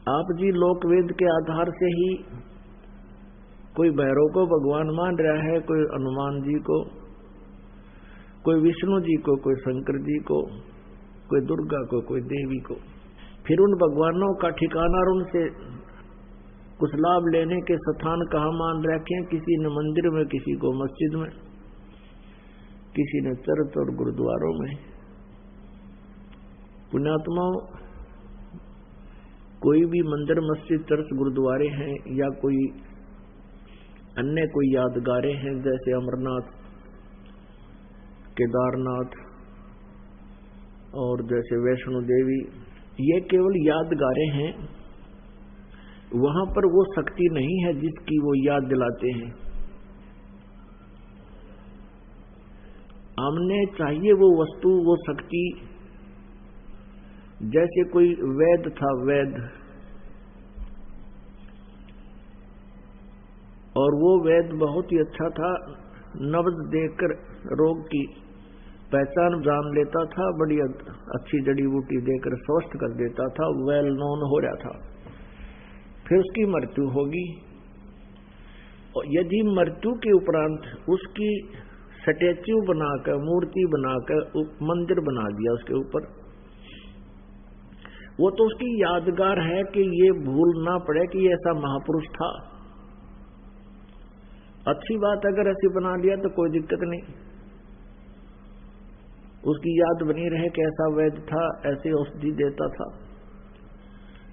आप जी लोकवेद के आधार से ही कोई भैरव को भगवान मान रहा है, कोई हनुमान जी को, कोई विष्णु जी को, कोई शंकर जी को, कोई दुर्गा को, कोई देवी को। फिर उन भगवानों का ठिकाना और उनसे कुछ लाभ लेने के स्थान कहाँ मान रखे हैं? किसी ने मंदिर में, किसी को मस्जिद में, किसी ने चर्च और गुरुद्वारों में। पुण्यात्माओं, कोई भी मंदिर, मस्जिद, चर्च, गुरुद्वारे हैं या कोई अन्य कोई यादगारें हैं, जैसे अमरनाथ, केदारनाथ और जैसे वैष्णो देवी, ये केवल यादगारें हैं। वहां पर वो शक्ति नहीं है जिसकी वो याद दिलाते हैं। हमने चाहिए वो वस्तु, वो शक्ति। जैसे कोई वैद्य था, वैद्य, और वो वैद्य बहुत ही अच्छा था, नब्ज देकर रोग की पहचान जान लेता था, बड़ी अच्छी जड़ी बूटी देकर स्वस्थ कर देता था, वेल नोन हो रहा था। फिर उसकी मृत्यु होगी, और यदि मृत्यु के उपरांत उसकी स्टैच्यू बनाकर, मूर्ति बनाकर मंदिर बना दिया उसके ऊपर, वो तो उसकी यादगार है कि ये भूल ना पड़े कि ये ऐसा महापुरुष था। अच्छी बात, अगर ऐसी बना लिया तो कोई दिक्कत नहीं, उसकी याद बनी रहे कि ऐसा वैद्य था, ऐसे औषधि देता था।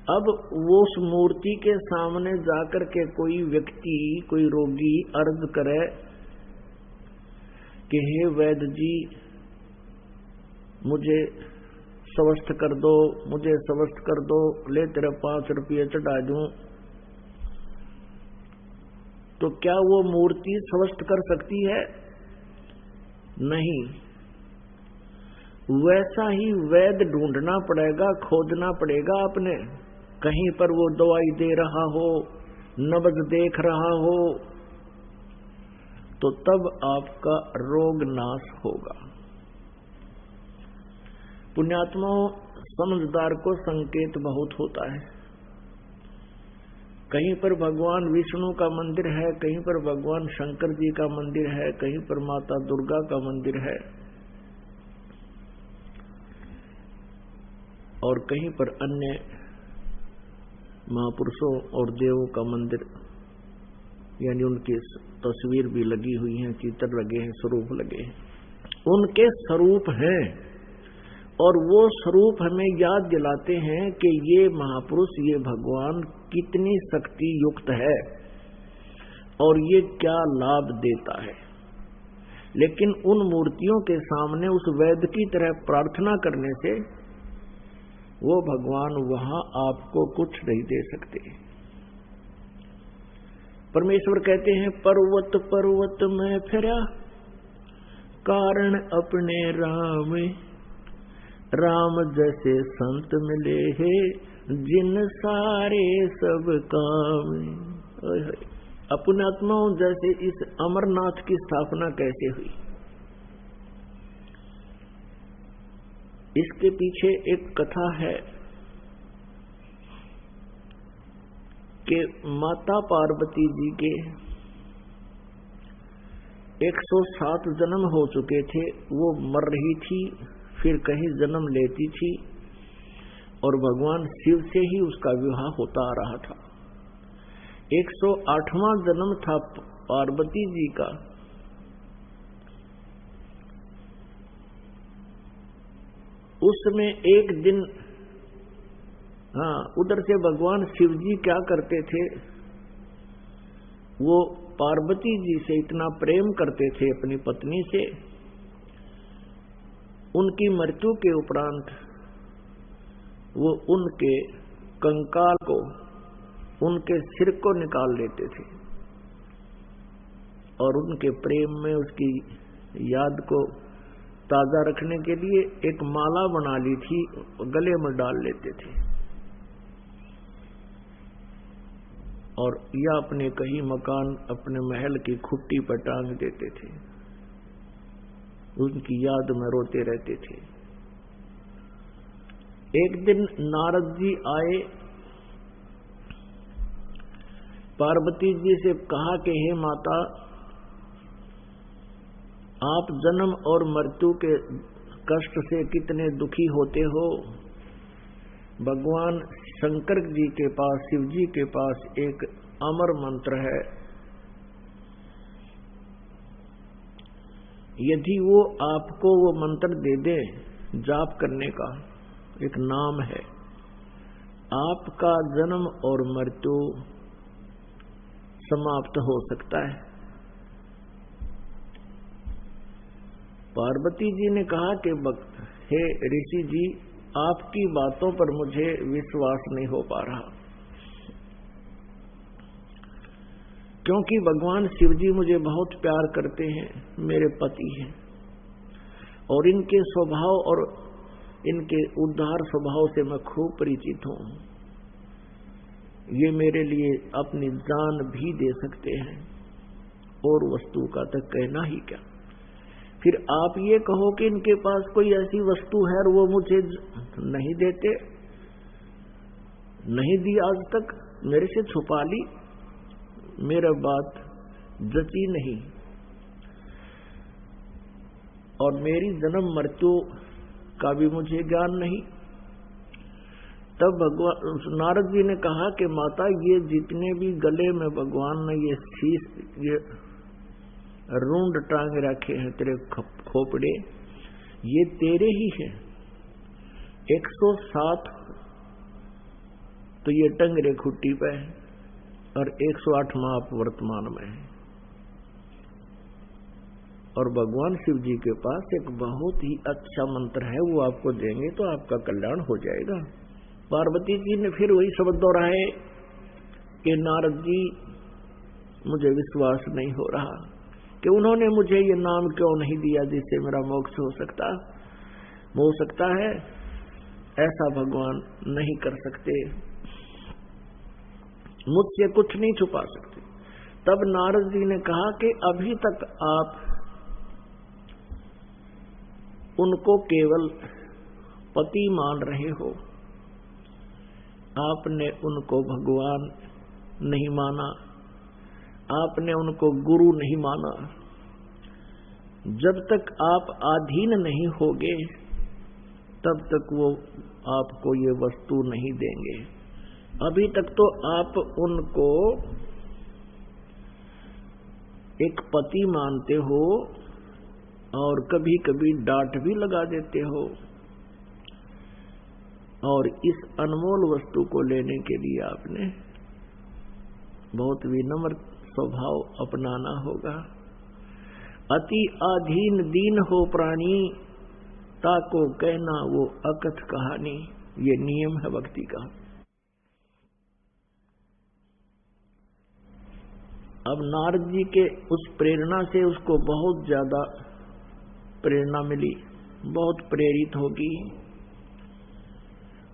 अब वो उस मूर्ति के सामने जाकर के कोई व्यक्ति, कोई रोगी अर्ज करे कि हे वैद्य जी, मुझे स्वस्थ कर दो, मुझे स्वस्थ कर दो, ले तेरे 5 रुपये चढ़ा दूं, तो क्या वो मूर्ति स्वस्थ कर सकती है? नहीं। वैसा ही वैद्य ढूंढना पड़ेगा, खोजना पड़ेगा अपने, कहीं पर वो दवाई दे रहा हो, नब्ज देख रहा हो, तो तब आपका रोग नाश होगा। पुण्यात्माओं, समझदार को संकेत बहुत होता है। कहीं पर भगवान विष्णु का मंदिर है, कहीं पर भगवान शंकर जी का मंदिर है, कहीं पर माता दुर्गा का मंदिर है, और कहीं पर अन्य महापुरुषों और देवों का मंदिर, यानी उनकी तस्वीर भी लगी हुई है, चित्र लगे हैं, स्वरूप लगे हैं, उनके स्वरूप हैं। और वो स्वरूप हमें याद दिलाते हैं कि ये महापुरुष, ये भगवान कितनी शक्ति युक्त है और ये क्या लाभ देता है। लेकिन उन मूर्तियों के सामने उस वैद्य की तरह प्रार्थना करने से वो भगवान वहां आपको कुछ नहीं दे सकते। परमेश्वर कहते हैं, पर्वत पर्वत में फिरा कारण अपने राम, राम जैसे संत मिले हैं जिन सारे सब काम। अपने आत्माओं, जैसे इस अमरनाथ की स्थापना कैसे हुई, इसके पीछे एक कथा है कि माता पार्वती जी के 107 जन्म हो चुके थे, वो मर रही थी, फिर कहीं जन्म लेती थी और भगवान शिव से ही उसका विवाह होता आ रहा था। 108वां जन्म था पार्वती जी का। उसमें एक दिन उधर से भगवान शिव जी क्या करते थे, वो पार्वती जी से इतना प्रेम करते थे अपनी पत्नी से, उनकी मृत्यु के उपरांत वो उनके कंकाल को, उनके सिर को निकाल लेते थे और उनके प्रेम में उसकी याद को ताजा रखने के लिए एक माला बना ली थी, गले में डाल लेते थे और या अपने कहीं मकान, अपने महल की खुट्टी पर टांग देते थे। उनकी याद में रोते रहते थे। एक दिन नारद जी आए, पार्वती जी से कहा कि हे माता, आप जन्म और मृत्यु के कष्ट से कितने दुखी होते हो। भगवान शंकर जी के पास, शिव जी के पास एक अमर मंत्र है, यदि वो आपको वो मंत्र दे दे जाप करने का, एक नाम है, आपका जन्म और मृत्यु समाप्त हो सकता है। पार्वती जी ने कहा कि हे ऋषि जी, आपकी बातों पर मुझे विश्वास नहीं हो पा रहा, क्योंकि भगवान शिव जी मुझे बहुत प्यार करते हैं, मेरे पति हैं और इनके स्वभाव और इनके उदार स्वभाव से मैं खूब परिचित हूं। ये मेरे लिए अपनी जान भी दे सकते हैं और वस्तु का तक कहना ही क्या। फिर आप ये कहो कि इनके पास कोई ऐसी वस्तु है और वो मुझे नहीं देते, नहीं दी आज तक, मेरे से छुपा ली, मेरा बात जची नहीं और मेरी जन्म मृत्यु का भी मुझे ज्ञान नहीं। तब भगवान नारद जी ने कहा कि माता, ये जितने भी गले में भगवान ने ये शीश, ये रूंड टांग रखे हैं तेरे खोपड़े, ये तेरे ही हैं। 107 तो ये टंगरे खुट्टी पे है और 108वां आप वर्तमान में है। और भगवान शिव जी के पास एक बहुत ही अच्छा मंत्र है, वो आपको देंगे तो आपका कल्याण हो जाएगा। पार्वती जी ने फिर वही शब्द दोहराए कि नारद जी, मुझे विश्वास नहीं हो रहा कि उन्होंने मुझे ये नाम क्यों नहीं दिया जिससे मेरा मोक्ष हो सकता है। ऐसा भगवान नहीं कर सकते, मुझसे कुछ नहीं छुपा सकते। तब नारद जी ने कहा कि अभी तक आप उनको केवल पति मान रहे हो, आपने उनको भगवान नहीं माना, आपने उनको गुरु नहीं माना। जब तक आप अधीन नहीं होगे तब तक वो आपको ये वस्तु नहीं देंगे। अभी तक तो आप उनको एक पति मानते हो और कभी कभी डांट भी लगा देते हो, और इस अनमोल वस्तु को लेने के लिए आपने बहुत विनम्र स्वभाव अपनाना होगा। अति अधीन दीन हो प्राणी, ताको कहना वो अकथ कहानी। ये नियम है भक्ति का। अब नारद जी के उस प्रेरणा से उसको बहुत ज्यादा प्रेरणा मिली, बहुत प्रेरित होगी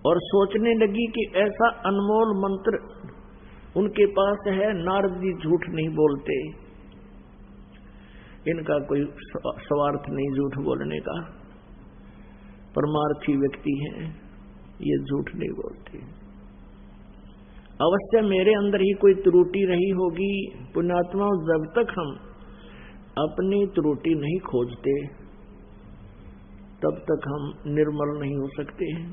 और सोचने लगी कि ऐसा अनमोल मंत्र उनके पास है। नारद जी झूठ नहीं बोलते, इनका कोई स्वार्थ नहीं झूठ बोलने का, परमार्थी व्यक्ति हैं, ये झूठ नहीं बोलते। अवश्य मेरे अंदर ही कोई त्रुटि रही होगी। पुण्यात्मा, जब तक हम अपनी त्रुटि नहीं खोजते तब तक हम निर्मल नहीं हो सकते हैं।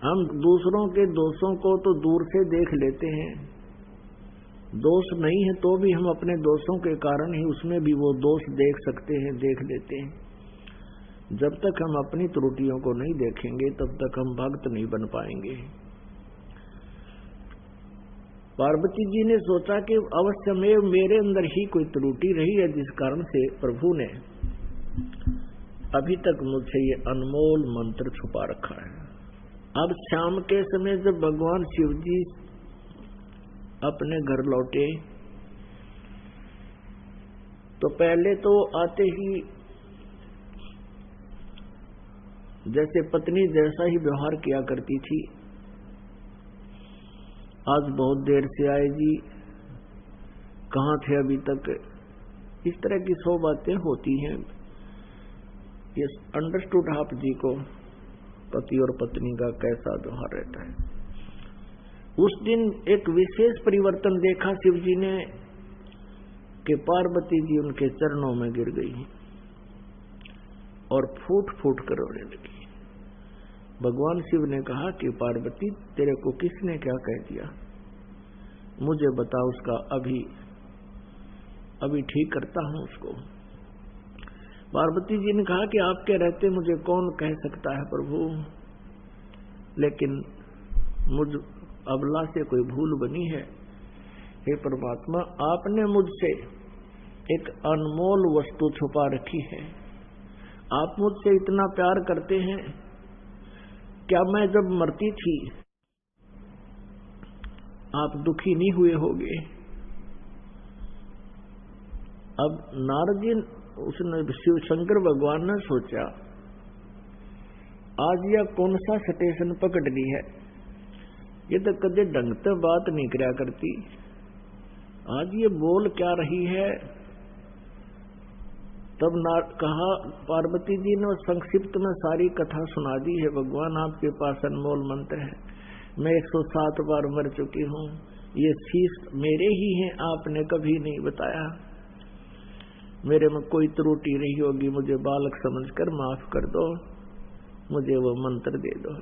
हम दूसरों के दोषों को तो दूर से देख लेते हैं, दोष नहीं है तो भी हम अपने दोषों के कारण ही उसमें भी वो दोष देख सकते हैं, देख लेते हैं। जब तक हम अपनी त्रुटियों को नहीं देखेंगे तब तक हम भक्त नहीं बन पाएंगे। पार्वती जी ने सोचा कि अवश्य में मेरे अंदर ही कोई त्रुटि रही है जिस कारण से प्रभु ने अभी तक मुझसे ये अनमोल मंत्र छुपा रखा है। अब शाम के समय जब भगवान शिव जी अपने घर लौटे तो पहले तो आते ही जैसे पत्नी जैसा ही व्यवहार किया करती थी, आज बहुत देर से आए जी, कहाँ थे अभी तक, इस तरह की 100 बातें होती हैं। ये अंडरस्टूड आप जी को पति और पत्नी का कैसा व्यवहार रहता है। उस दिन एक विशेष परिवर्तन देखा शिव जी ने कि पार्वती जी उनके चरणों में गिर गई और फूट फूट कर रोने लगी। भगवान शिव ने कहा कि पार्वती तेरे को किसने क्या कह दिया, मुझे बता, उसका अभी ठीक करता हूं उसको। पार्वती जी ने कहा कि आपके रहते मुझे कौन कह सकता है प्रभु, लेकिन मुझ अबला से कोई भूल बनी है। हे परमात्मा, आपने मुझसे एक अनमोल वस्तु छुपा रखी है। आप मुझसे इतना प्यार करते हैं, क्या मैं जब मरती थी आप दुखी नहीं हुए होगे? अब नारद जी उसने शिव शंकर भगवान ने सोचा आज यह कौन सा स्टेशन पकड़ ली है, ये तो कदे ढंग से बात नहीं करया करती, आज ये बोल क्या रही है। तब कहा पार्वती जी ने संक्षिप्त में सारी कथा सुना दी है। भगवान आपके पास अनमोल मंत्र है, मैं 107 बार मर चुकी हूँ, ये शीश मेरे ही हैं, आपने कभी नहीं बताया। मेरे में कोई त्रुटि रही होगी, मुझे बालक समझकर माफ कर दो, मुझे वो मंत्र दे दो।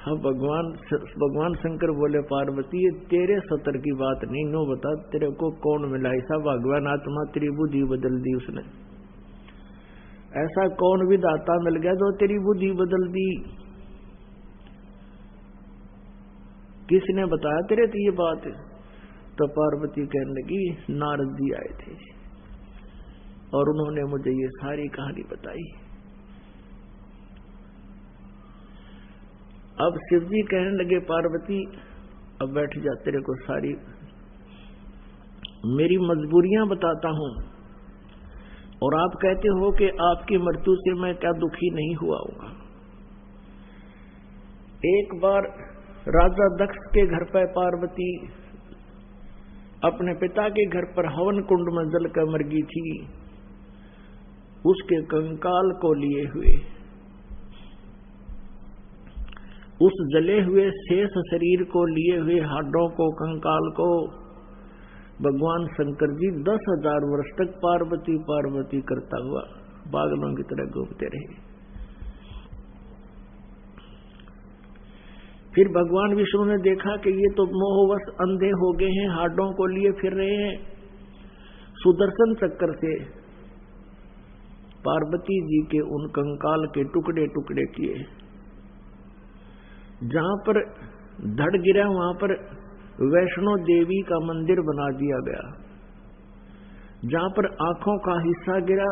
हाँ, भगवान शंकर बोले पार्वती ये तेरे सतर की बात नहीं, नो बता तेरे को कौन मिला ऐसा भगवान आत्मा, तेरी बुद्धि बदल दी उसने। ऐसा कौन विधाता मिल गया जो तेरी बुद्धि बदल दी? किसने बताया तेरे तो ये बात? तो पार्वती कहने लगी नारद जी आए थे और उन्होंने मुझे ये सारी कहानी बताई। अब शिव जी कहने लगे पार्वती अब बैठ जा, तेरे को सारी मेरी मजबूरियां बताता हूं, और आप कहते हो कि आपकी मृत्यु से मैं क्या दुखी नहीं हुआ हूंगा। एक बार राजा दक्ष के घर पर पार्वती अपने पिता के घर पर हवन कुंड में जलकर मर गई थी, उसके कंकाल को लिए हुए, उस जले हुए शेष शरीर को लिए हुए हाडों को, कंकाल को भगवान शंकर जी 10,000 वर्ष तक पार्वती पार्वती करता हुआ पागलों की तरह घूमते रहे। फिर भगवान विष्णु ने देखा कि ये तो मोहवश अंधे हो गए हैं, हाडों को लिए फिर रहे हैं। सुदर्शन चक्र से पार्वती जी के उन कंकाल के टुकड़े टुकड़े किए, जहां पर धड़ गिरा वहां पर वैष्णो देवी का मंदिर बना दिया गया, जहां पर आंखों का हिस्सा गिरा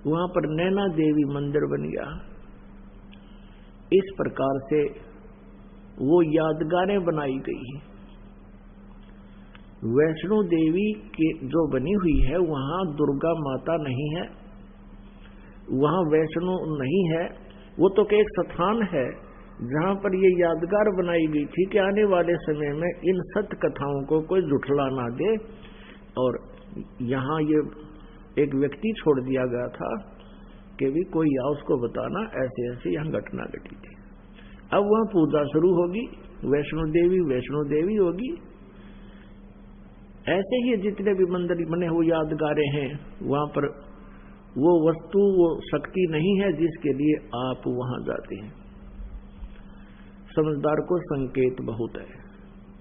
वहां पर नैना देवी मंदिर बन गया। इस प्रकार से वो यादगारें बनाई गई। वैष्णो देवी के जो बनी हुई है वहां दुर्गा माता नहीं है, वहां वैष्णो नहीं है, वो तो एक स्थान है जहां पर ये यादगार बनाई गई थी कि आने वाले समय में इन सत्य कथाओं को कोई जुठला ना दे। और यहाँ ये एक व्यक्ति छोड़ दिया गया था कि भी कोई या उसको बताना ऐसे ऐसे यहाँ घटना घटी थी। अब वहाँ पूजा शुरू होगी, वैष्णो देवी होगी। ऐसे ही जितने भी मंदिर बने हुए यादगारें हैं, वहां पर वो वस्तु, वो शक्ति नहीं है जिसके लिए आप वहां जाते हैं। समझदार को संकेत बहुत है।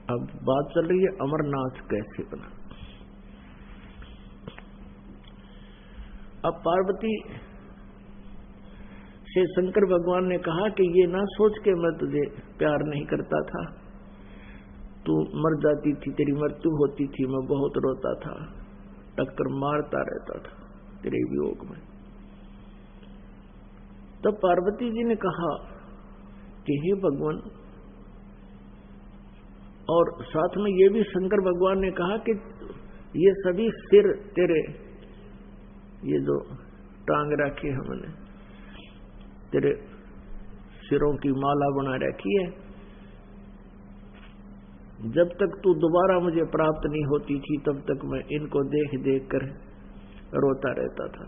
अब बात चल रही है अमरनाथ कैसे बना। अब पार्वती से शंकर भगवान ने कहा कि ये ना सोच के मैं तुझे प्यार नहीं करता था, तू मर जाती थी, तेरी मृत्यु होती थी, मैं बहुत रोता था, टक्कर मारता रहता था तेरे वियोग में। तब पार्वती जी ने कहा कि हे भगवान, और साथ में ये भी शंकर भगवान ने कहा कि ये सभी सिर तेरे, ये जो टांग रखी है हमने, तेरे सिरों की माला बना रखी है, जब तक तू दोबारा मुझे प्राप्त नहीं होती थी तब तक मैं इनको देख देख कर रोता रहता था।